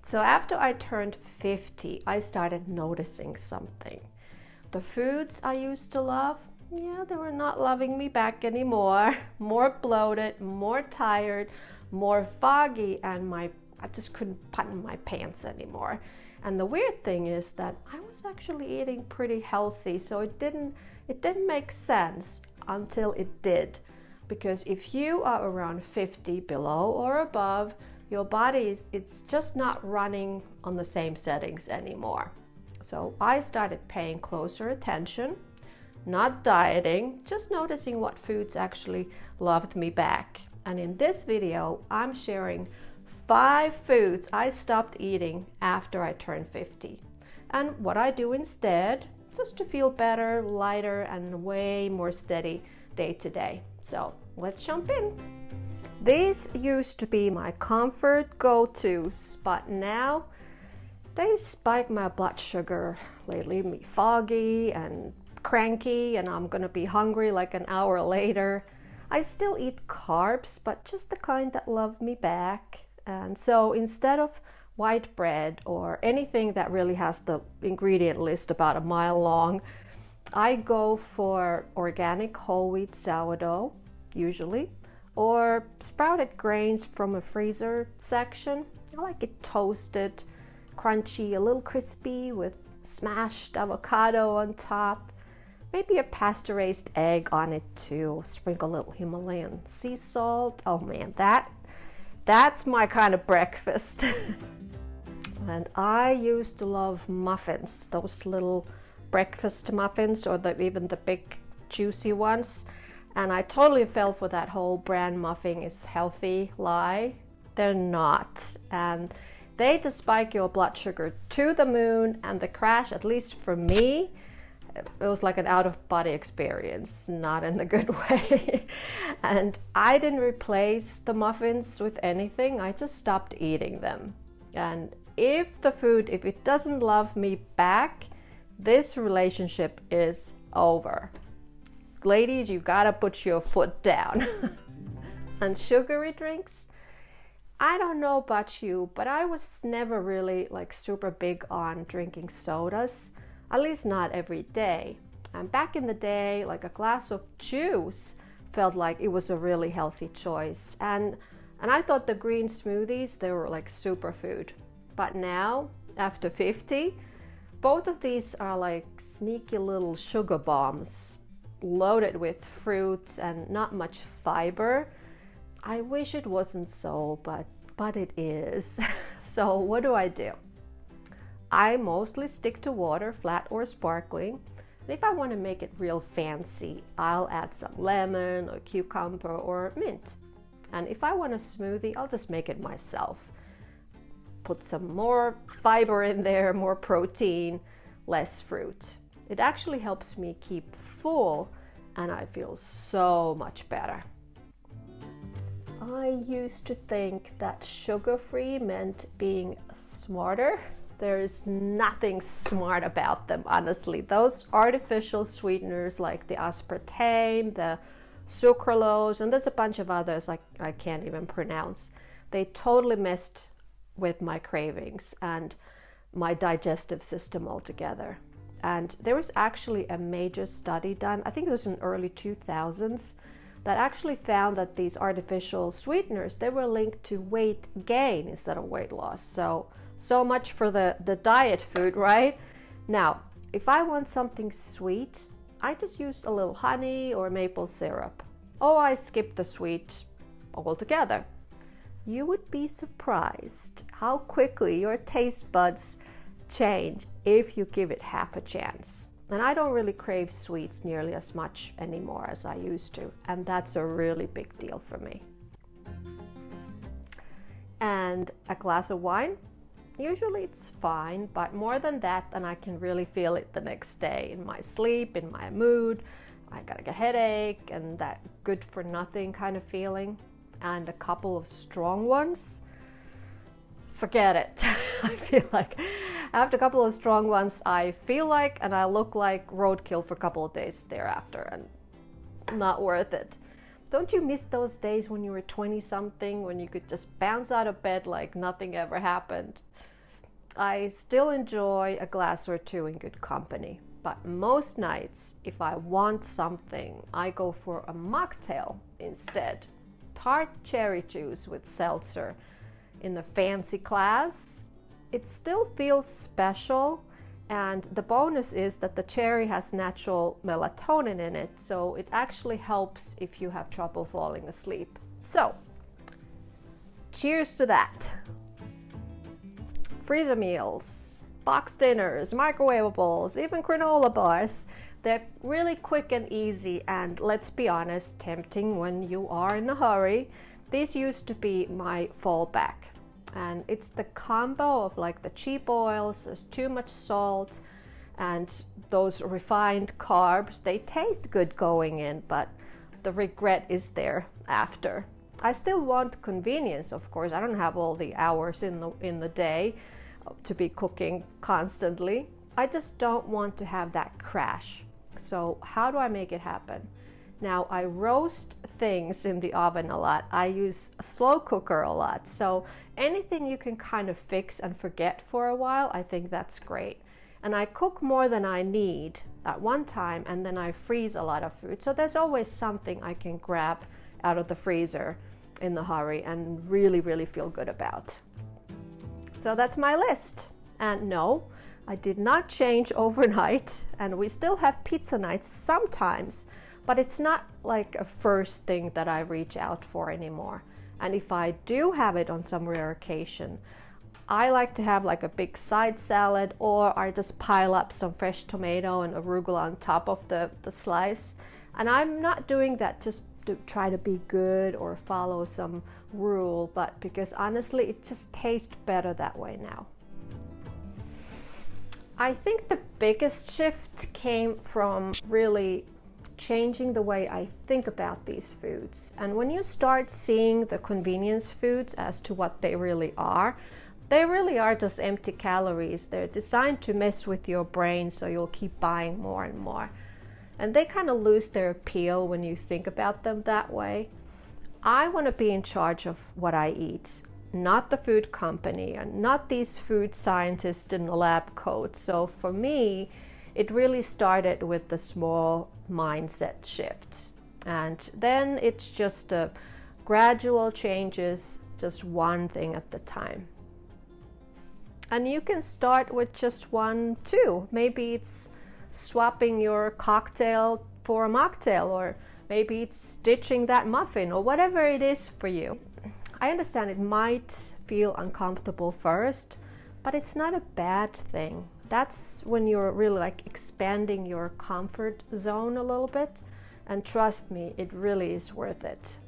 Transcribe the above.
So after I turned 50, I started noticing something. The foods I used to love, yeah, they were not loving me back anymore. More bloated, more tired, more foggy, and I just couldn't button my pants anymore. And the weird thing is that I was actually eating pretty healthy, so it didn't make sense until it did. Because if you are around 50, below or above, your body it's just not running on the same settings anymore. So I started paying closer attention, not dieting, just noticing what foods actually loved me back. And in this video, I'm sharing 5 foods I stopped eating after I turned 50. And what I do instead, just to feel better, lighter, and way more steady day to day. So let's jump in. These used to be my comfort go-tos, but now they spike my blood sugar. They leave me foggy and cranky, and I'm gonna be hungry like an hour later. I still eat carbs, but just the kind that love me back. And so instead of white bread or anything that really has the ingredient list about a mile long, I go for organic whole wheat sourdough, usually, or sprouted grains from a freezer section. I like it toasted, crunchy, a little crispy with smashed avocado on top. Maybe a pasteurized egg on it too. Sprinkle a little Himalayan sea salt. Oh man, that's my kind of breakfast. And I used to love muffins, those little breakfast muffins, or even the big juicy ones. And I totally fell for that whole bran muffin is healthy lie. They're not. And they just spike your blood sugar to the moon, and the crash, at least for me, it was like an out-of-body experience, not in a good way. And I didn't replace the muffins with anything. I just stopped eating them. And if it doesn't love me back, this relationship is over. Ladies, you gotta put your foot down. And sugary drinks, I don't know about you, but I was never really like super big on drinking sodas, at least not every day. And back in the day, like a glass of juice felt like it was a really healthy choice. And I thought the green smoothies, they were like superfood. But now, after 50, both of these are like sneaky little sugar bombs, loaded with fruit and not much fiber. I wish it wasn't so, but it is. So what do? I mostly stick to water, flat or sparkling. And if I want to make it real fancy, I'll add some lemon or cucumber or mint. And if I want a smoothie, I'll just make it myself. Put some more fiber in there, more protein, less fruit. It actually helps me keep full, and I feel so much better. I used to think that sugar-free meant being smarter. There is nothing smart about them, honestly. Those artificial sweeteners like the aspartame, the sucralose, and there's a bunch of others I can't even pronounce. They totally messed with my cravings and my digestive system altogether. And there was actually a major study done, I think it was in early 2000s, that actually found that these artificial sweeteners, they were linked to weight gain instead of weight loss. So much for the diet food, right? Now, if I want something sweet, I just use a little honey or maple syrup. Or I skip the sweet altogether. You would be surprised how quickly your taste buds change if you give it half a chance. And I don't really crave sweets nearly as much anymore as I used to, and that's a really big deal for me. And a glass of wine, usually it's fine, but more than that, then I can really feel it the next day in my sleep, in my mood. I got a headache and that good for nothing kind of feeling. And a couple of strong ones, forget it. I feel like after a couple of strong ones, I feel like and I look like roadkill for a couple of days thereafter, and not worth it. Don't you miss those days when you were 20 something, when you could just bounce out of bed like nothing ever happened? I still enjoy a glass or two in good company. But most nights, if I want something, I go for a mocktail instead. Tart cherry juice with seltzer in the fancy class. It still feels special, and the bonus is that the cherry has natural melatonin in it, so it actually helps if you have trouble falling asleep. So, cheers to that. Freezer meals, box dinners, microwavables, even granola bars. They're really quick and easy, and let's be honest, tempting when you are in a hurry. These used to be my fallback. And it's the combo of like the cheap oils, there's too much salt, and those refined carbs. They taste good going in, but the regret is there after. I still want convenience, of course. I don't have all the hours in the day to be cooking constantly. I just don't want to have that crash. So how do I make it happen? Now, I roast things in the oven a lot. I use a slow cooker a lot. So anything you can kind of fix and forget for a while, I think that's great. And I cook more than I need at one time, and then I freeze a lot of food. So there's always something I can grab out of the freezer in the hurry and really, really feel good about. So that's my list. And no, I did not change overnight, and we still have pizza nights sometimes, but it's not like a first thing that I reach out for anymore. And if I do have it on some rare occasion, I like to have like a big side salad, or I just pile up some fresh tomato and arugula on top of the slice. And I'm not doing that just to try to be good or follow some rule, but because honestly, it just tastes better that way now. I think the biggest shift came from really changing the way I think about these foods. And when you start seeing the convenience foods as to what they really are just empty calories. They're designed to mess with your brain, so you'll keep buying more and more. And they kind of lose their appeal when you think about them that way. I want to be in charge of what I eat, not the food company and not these food scientists in the lab coat. So for me, it really started with the small mindset shift. And then it's just a gradual changes, just one thing at the time. And you can start with just one too. Maybe it's swapping your cocktail for a mocktail, or maybe it's stitching that muffin, or whatever it is for you. I understand it might feel uncomfortable first, but it's not a bad thing. That's when you're really like expanding your comfort zone a little bit. And trust me, it really is worth it.